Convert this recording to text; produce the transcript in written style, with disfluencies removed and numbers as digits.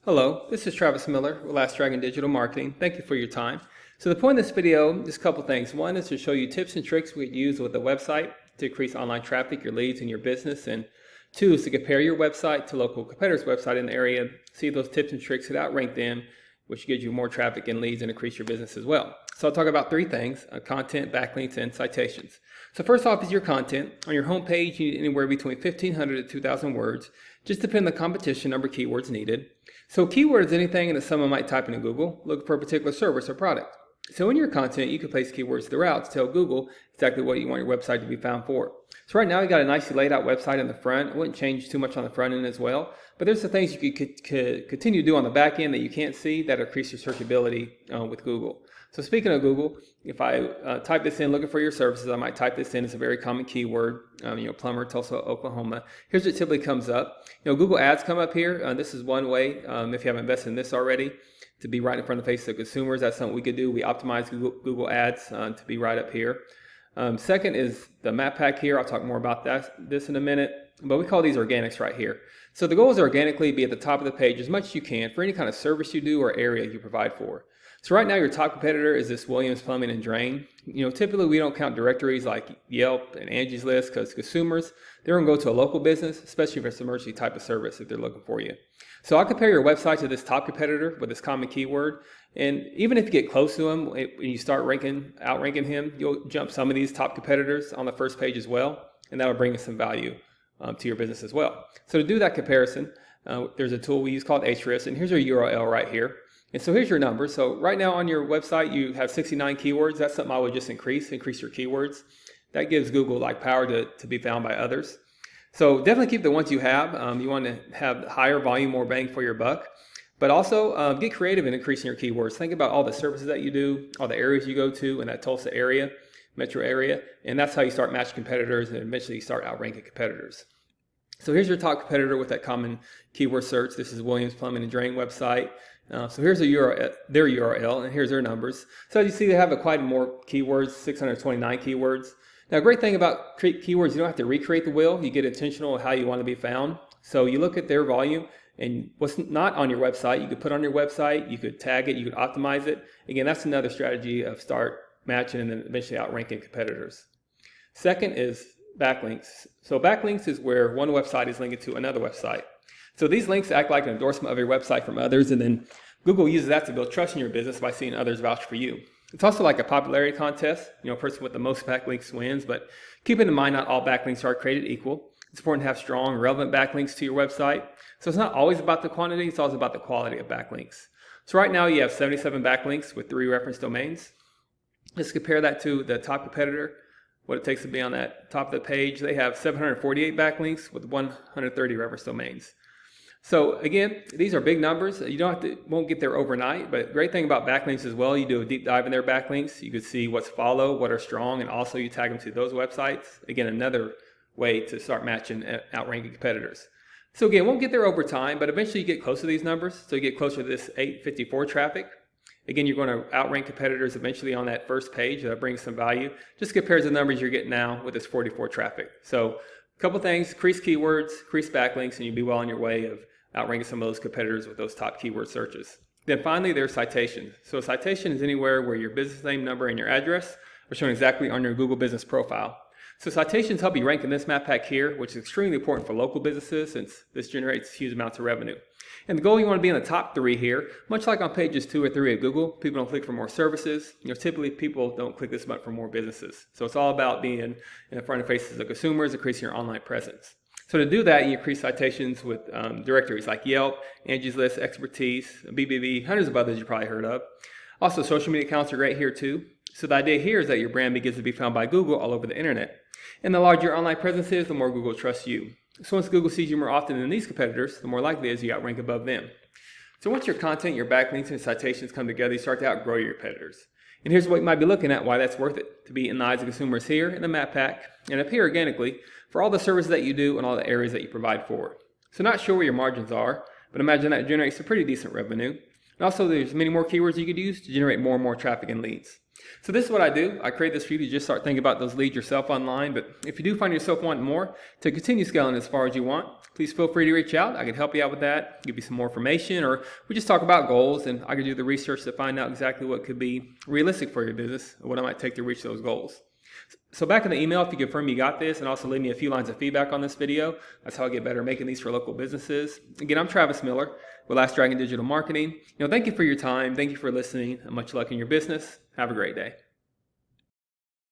Hello, this is Travis Miller with Last Dragon Digital Marketing. Thank you for your time. So the point of this video is a couple things. One is to show you tips and tricks we use with the website to increase online traffic, your leads, and your business. And two is to compare your website to local competitors' website in the area, see those tips and tricks that outrank them, which gives you more traffic and leads and increase your business as well. So I'll talk about three things: content, backlinks, and citations. So first off is your content. On your homepage, you need anywhere between 1,500 to 2,000 words, just depending on the competition number of keywords needed. So keyword is anything that someone might type into Google looking for a particular service or product. So in your content, you can place keywords throughout to tell Google exactly what you want your website to be found for. So right now, you got a nicely laid out website in the front. I wouldn't change too much on the front end as well, but there's some things you could continue to do on the back end that you can't see that increase your searchability with Google. So speaking of Google, if I type this in looking for your services, I might type this in. It's a very common keyword, plumber, Tulsa, Oklahoma. Here's what typically comes up. Google ads come up here. This is one way, if you haven't invested in this already, to be right in front of the face of consumers. That's something we could do. We optimize Google ads to be right up here. Second is the map pack here. I'll talk more about this in a minute, but we call these organics right here. So the goal is organically be at the top of the page as much as you can for any kind of service you do or area you provide for. So right now your top competitor is this Williams Plumbing and Drain. Typically we don't count directories like Yelp and Angie's List because consumers, they're going to go to a local business, especially if it's an emergency type of service if they're looking for you. So I'll compare your website to this top competitor with this common keyword. And even if you get close to him, when you start outranking him, you'll jump some of these top competitors on the first page as well. And that'll bring some value to your business as well. So to do that comparison, there's a tool we use called Ahrefs, and here's your URL right here. And so here's your numbers. So right now on your website, you have 69 keywords. That's something I would just increase your keywords. That gives Google power to be found by others. So definitely keep the ones you have. You want to have higher volume, more bang for your buck. But also get creative in increasing your keywords. Think about all the services that you do, all the areas you go to in that Tulsa area, metro area. And that's how you start matching competitors and eventually you start outranking competitors. So here's your top competitor with that common keyword search. This is Williams Plumbing and Drain website. So here's their URL, and here's their numbers. So as you see, they have quite more keywords, 629 keywords. Now, a great thing about keywords, you don't have to recreate the wheel. You get intentional with how you want to be found. So you look at their volume, and what's not on your website, you could put on your website, you could tag it, you could optimize it. Again, that's another strategy of start matching and then eventually outranking competitors. Second is backlinks. So backlinks is where one website is linked to another website. So these links act like an endorsement of your website from others, and then Google uses that to build trust in your business by seeing others vouch for you. It's also like a popularity contest. A person with the most backlinks wins, but keeping in mind not all backlinks are created equal. It's important to have strong, relevant backlinks to your website. So it's not always about the quantity, it's always about the quality of backlinks. So right now you have 77 backlinks with 3 reference domains. Let's compare that to the top competitor, what it takes to be on that top of the page. They have 748 backlinks with 130 reference domains. So again, these are big numbers. You won't get there overnight, but great thing about backlinks as well, you do a deep dive in their backlinks. You can see what's follow, what are strong, and also you tag them to those websites. Again, another way to start matching outranking competitors. So again, won't get there over time, but eventually you get close to these numbers. So you get closer to this 854 traffic. Again, you're going to outrank competitors eventually on that first page. That brings some value. Just compares the numbers you're getting now with this 44 traffic. So a couple things: increase keywords, increase backlinks, and you'll be well on your way of outranking some of those competitors with those top keyword searches. Then finally, there's citations. So a citation is anywhere where your business name, number, and your address are shown exactly on your Google business profile. So citations help you rank in this map pack here, which is extremely important for local businesses since this generates huge amounts of revenue. And the goal, you want to be in the top 3 here. Much like on pages 2 or 3 of Google, people don't click for more services. Typically people don't click this button for more businesses. So it's all about being in the front of faces of consumers, increasing your online presence. So to do that, you increase citations with directories like Yelp, Angie's List, Expertise, BBB, hundreds of others you probably heard of. Also, social media accounts are great here too. So the idea here is that your brand begins to be found by Google all over the internet. And the larger your online presence is, the more Google trusts you. So once Google sees you more often than these competitors, the more likely it is you outrank above them. So once your content, your backlinks, and citations come together, you start to outgrow your competitors. And here's what you might be looking at, why that's worth it, to be in the eyes of consumers here in the map pack and appear organically for all the services that you do and all the areas that you provide for. So not sure where your margins are, but imagine that generates a pretty decent revenue. And also there's many more keywords you could use to generate more and more traffic and leads. So this is what I do. I create this for you to just start thinking about those leads yourself online. But if you do find yourself wanting more to continue scaling as far as you want, please feel free to reach out. I can help you out with that, give you some more information, or we just talk about goals and I can do the research to find out exactly what could be realistic for your business and what it might take to reach those goals. So back in the email, if you confirm you got this and also leave me a few lines of feedback on this video, that's how I get better at making these for local businesses. Again, I'm Travis Miller with Last Dragon Digital Marketing. Thank you for your time. Thank you for listening, and much luck in your business. Have a great day.